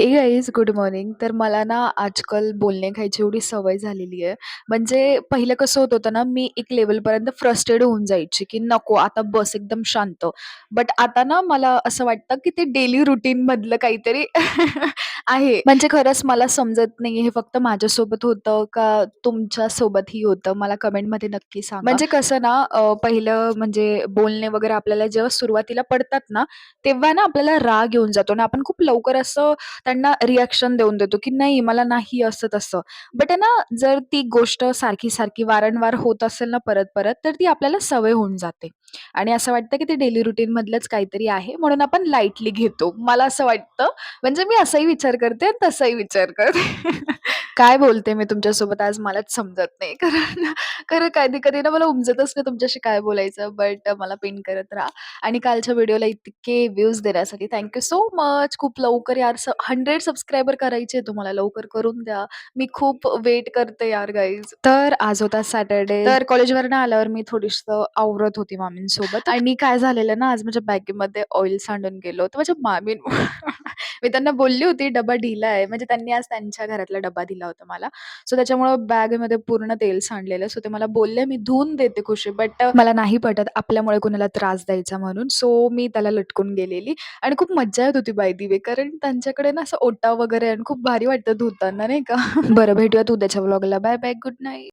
हे guys good morning. तर मला ना आजकाल बोलणे खायची एवढी सवय झालेली आहे. म्हणजे पहिलं कसं होत होतं ना, मी एक लेव्हलपर्यंत फ्रस्ट्रेट होऊन जायची, की नको आता बस एकदम शांत. बट आता ना मला असं वाटतं, की ते डेली रूटीनमधलं काहीतरी आहे. म्हणजे खरंच मला समजत नाही हे फक्त माझ्यासोबत होतं का तुमच्यासोबतही होतं? मला कमेंटमध्ये नक्की सांगा. म्हणजे कसं ना पहिलं म्हणजे बोलणे वगैरे आपल्याला जेव्हा सुरुवातीला पडतात ना, तेव्हा ना आपल्याला राग येऊन जातो आणि आपण खूप लवकर असं त्यांना रिएक्शन देऊन देतो, की नाही मला नाही असं तसं. बट आहे ना, जर ती गोष्ट सारखी-सारखी वारंवार होत असेल ना परत-परत, तर ती आपल्याला सवय होऊन जाते आणि असं वाटतं, की ते डेली रूटीनमधलंच काहीतरी आहे म्हणून आपण लाईटली घेतो. मला असं वाटतं. म्हणजे मी असाही विचार करते आणि तसाही विचार करते. काय बोलते मी तुमच्यासोबत आज मलाच समजत नाही. कारण खरं कधी-कधी ना मला उमजतच नाही तुमच्याशी काय बोलायचं. बट मला पिन करत राहा. आणि कालच्या व्हिडिओला इतके व्ह्यूज देण्यासाठी थँक यू सो मच. खूप लवकर यार 100 सबस्क्रायबर करायचे तुम्हाला लवकर करून द्या. मी खूप वेट करते यार गाईज. तर आज होता सॅटर्डे. तर कॉलेजवरनं आल्यावर मी थोडीसं आवरत होती मामींसोबत आणि काय झालेलं ना, आज माझ्या बॅगेमध्ये ऑइल सांडून गेलं होतं. माझ्या मी त्यांना बोलली होती डब्बा ढिला आहे. म्हणजे त्यांनी आज त्यांच्या घरातला डब्बा दिला होता मला. सो त्याच्यामुळं बॅगमध्ये पूर्ण तेल सांडलेलं. सो ते मला बोलले, "मी धुवून देते खुशी." बट मला नाही पटत आपल्यामुळे कुणाला त्रास द्यायचा म्हणून. सो मी त्याला लटकून गेलेली आणि खूप मज्जा येत होती बाय द वे कारण त्यांच्याकडे ना असं ओटा वगैरे आणि खूप भारी वाटतं धुताना नाही का. बरं भेटूयात उद्याच्या व्लॉगला. Bye bye. Good night.